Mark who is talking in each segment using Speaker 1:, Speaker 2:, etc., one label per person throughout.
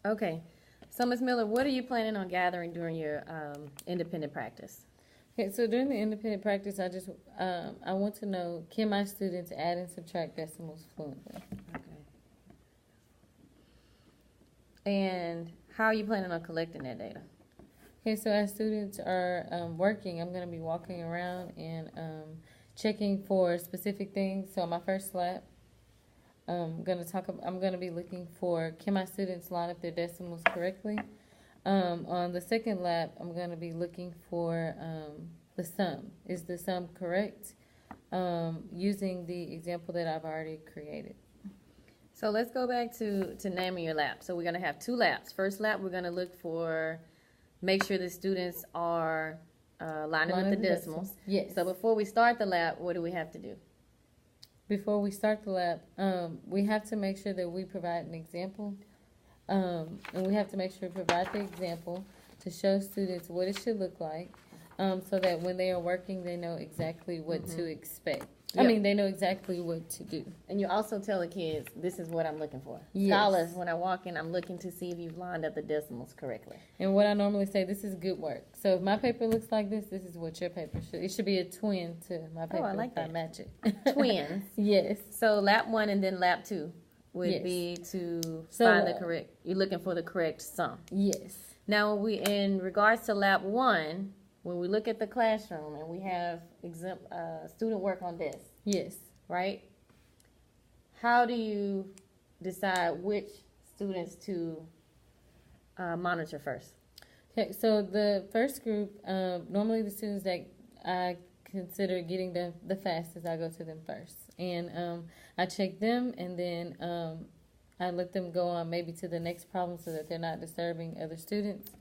Speaker 1: Okay. So, Ms. Miller, what are you planning on gathering during your independent practice?
Speaker 2: Okay, so during the independent practice, I want to know, can my students add and subtract decimals fluently?
Speaker 1: Okay. And how are you planning on collecting that data?
Speaker 2: Okay, so as students are working, I'm going to be walking around and checking for specific things. So my first lab, I'm going to be looking for, can my students line up their decimals correctly? On the second lap, I'm going to be looking for the sum. Is the sum correct? Using the example that I've already created.
Speaker 1: So let's go back to naming your lap. So we're going to have two laps. First lap, we're going to look for, make sure the students are lining up the decimals.
Speaker 2: Yes.
Speaker 1: So before we start the lap, what do we have to do?
Speaker 2: Before we start the lab, we have to make sure that we provide an example. And we have to make sure to provide the example to show students what it should look like, so that when they are working, they know exactly what to expect.
Speaker 1: Yep.
Speaker 2: I mean, they know exactly what to do.
Speaker 1: And you also tell the kids, this is what I'm looking for.
Speaker 2: Yes.
Speaker 1: Scholars, when I walk in, I'm looking to see if you've lined up the decimals correctly.
Speaker 2: And what I normally say, this is good work. So if my paper looks like this is what your paper should. It should be a twin to my paper.
Speaker 1: Oh, I like
Speaker 2: if I
Speaker 1: that.
Speaker 2: match it.
Speaker 1: Twins.
Speaker 2: Yes.
Speaker 1: So lap 1 and then lap 2 would
Speaker 2: Yes.
Speaker 1: be to
Speaker 2: So,
Speaker 1: find the correct, you're looking for the correct sum.
Speaker 2: Yes.
Speaker 1: Now, in regards to lap 1, when we look at the classroom and we have student work on this,
Speaker 2: Yes.
Speaker 1: right? How do you decide which students to monitor first?
Speaker 2: Okay, so the first group, normally the students that I consider getting the fastest, I go to them first. And I check them, and then I let them go on maybe to the next problem so that they're not disturbing other students.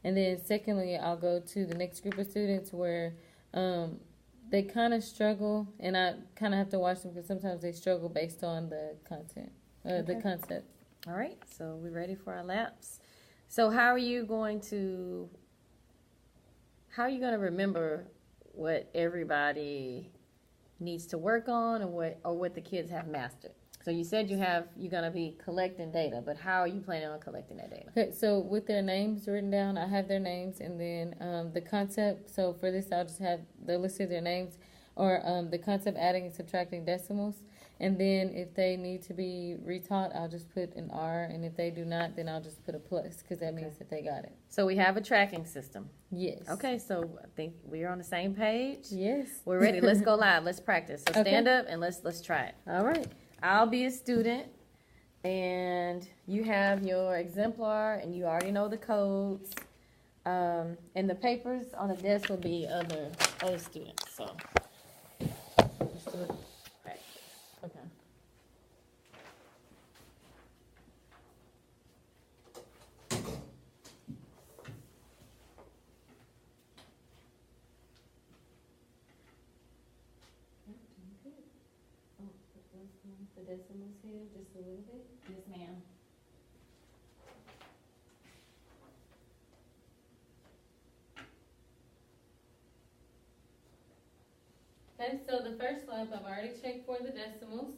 Speaker 2: And then secondly, I'll go to the next group of students where they kind of struggle, and I kind of have to watch them because sometimes they struggle based on the content, the concept.
Speaker 1: All right, so we're ready for our laps. So how are you going to remember what everybody needs to work on, or what the kids have mastered? So you said you're going to be collecting data, but how are you planning on collecting that data?
Speaker 2: Okay, so with their names written down, I have their names, and then the concept. So for this, I'll just have the list of their names, or the concept adding and subtracting decimals. And then if they need to be retaught, I'll just put an R, and if they do not, then I'll just put a plus, because that means that they got it.
Speaker 1: So we have a tracking system.
Speaker 2: Yes.
Speaker 1: Okay, so I think we're on the same page.
Speaker 2: Yes.
Speaker 1: We're ready. Let's go live. Let's practice. So stand up and let's try it.
Speaker 2: All right.
Speaker 1: I'll be a student, and you have your exemplar, and you already know the codes. And the papers on the desk will be other students. So let's do it. Practice. Okay.
Speaker 2: The decimals here, just a little bit.
Speaker 1: Yes, ma'am.
Speaker 2: Okay, so the first lap, I've already checked for the decimals,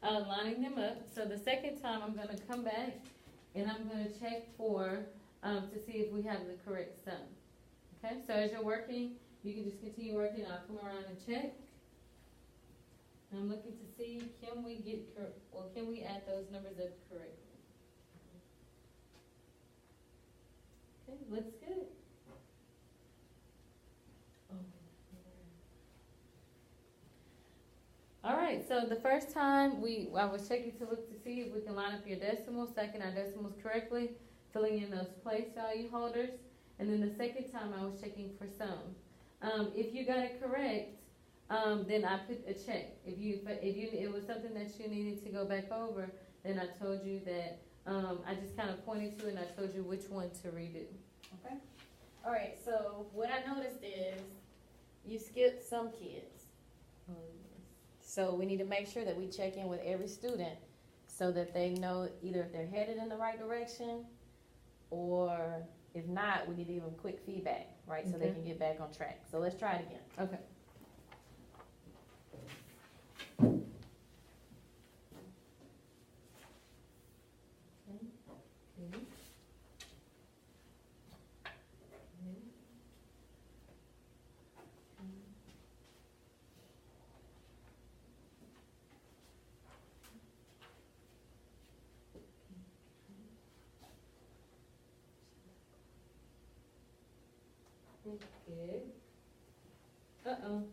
Speaker 2: lining them up. So the second time, I'm going to come back and I'm going to check for, to see if we have the correct sum. Okay, so as you're working, you can just continue working. I'll come around and check. I'm looking to see, can we add those numbers up correctly? Okay, looks good. All right, so the first time I was checking to look to see if we can line up your decimals, stacking our decimals correctly, filling in those place value holders, and then the second time I was checking for sum. If you got it correct, then I put a check. If it was something that you needed to go back over, then I told you that I just kind of pointed to it and I told you which one to redo.
Speaker 1: Okay. All right. So what I noticed is you skipped some kids. So we need to make sure that we check in with every student so that they know either if they're headed in the right direction, or if not, we need to give them quick feedback, right? So they can get back on track. So let's try it again.
Speaker 2: Okay. Good. Uh-oh.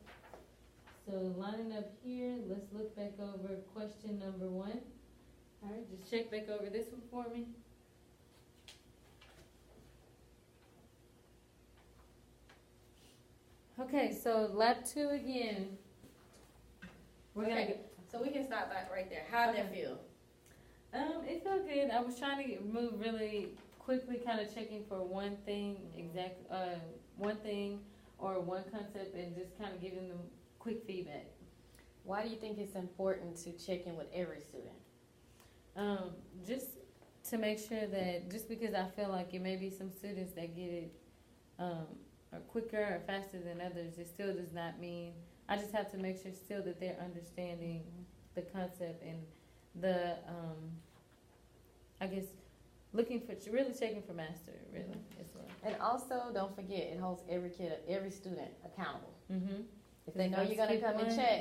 Speaker 2: So lining up here, let's look back over question number 1. All right, just check back over this one for me. Okay, so lab 2 again. We're gonna
Speaker 1: Okay, so we can stop that right there. How did that feel?
Speaker 2: It felt good. I was trying to move really quickly, kind of checking for one thing, one thing or one concept, and just kind of giving them quick feedback.
Speaker 1: Why do you think it's important to check in with every student?
Speaker 2: Just to make sure that, just because I feel like it may be some students that get it or quicker or faster than others, it still does not mean, I just have to make sure still that they're understanding the concept and the, I guess, really checking for master, really, as well.
Speaker 1: And also, don't forget, it holds every student accountable.
Speaker 2: Mm-hmm.
Speaker 1: If they know you're gonna come and check,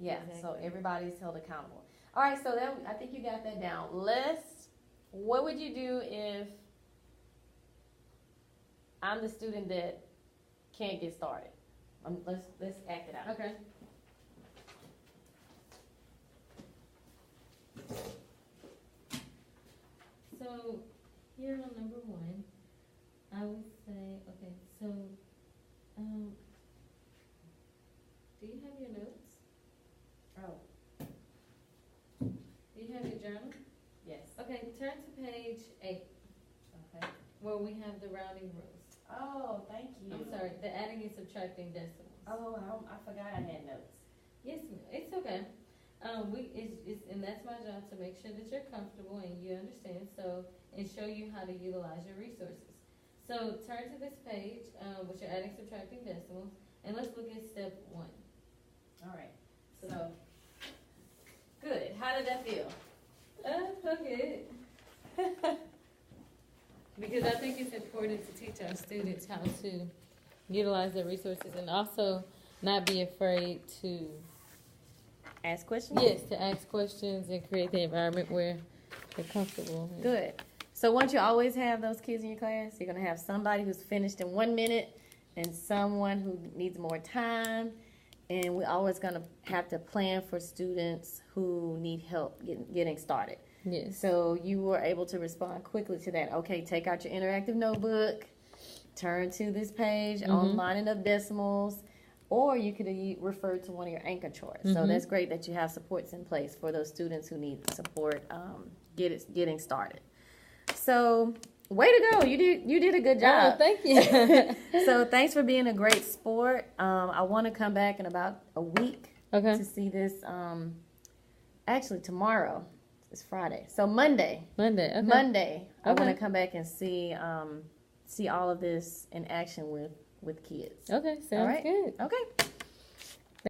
Speaker 1: yeah,
Speaker 2: Exactly.
Speaker 1: so everybody's held accountable. All right, so that, I think you got that down. What would you do if I'm the student that can't get started? Let's act it out.
Speaker 2: Okay. So here on number 1, I would say, okay, so do you have your notes?
Speaker 1: Oh,
Speaker 2: Do you have your journal?
Speaker 1: yes.
Speaker 2: Okay, turn to page 8,
Speaker 1: Okay.
Speaker 2: where we have the rounding rules.
Speaker 1: Oh, thank you.
Speaker 2: I'm sorry, the adding and subtracting decimals.
Speaker 1: Oh, I forgot I had notes.
Speaker 2: Yes, ma'am. It's okay. And that's my job, to make sure that you're comfortable and you understand, and show you how to utilize your resources. So turn to this page, which you're adding, subtracting decimals, and let's look at step 1.
Speaker 1: All right. So, good. How did that feel?
Speaker 2: Okay. Because I think it's important to teach our students how to utilize their resources and also not be afraid to
Speaker 1: Ask questions?
Speaker 2: Yes, to ask questions and create the environment where they're comfortable.
Speaker 1: Good. So won't you always have those kids in your class? You're going to have somebody who's finished in 1 minute and someone who needs more time. And we're always going to have to plan for students who need help getting started.
Speaker 2: Yes.
Speaker 1: So you were able to respond quickly to that. Okay, take out your interactive notebook, turn to this page on lining up decimals, or you could refer to one of your anchor charts. So that's great that you have supports in place for those students who need support getting started. So way to go. You did a good job.
Speaker 2: Oh, thank you.
Speaker 1: So thanks for being a great sport. I want to come back in about a week to see this. Actually, tomorrow is Friday. So Monday.
Speaker 2: Okay.
Speaker 1: I want to come back and see all of this in action with kids.
Speaker 2: Okay, sounds
Speaker 1: All right?
Speaker 2: good.
Speaker 1: Okay.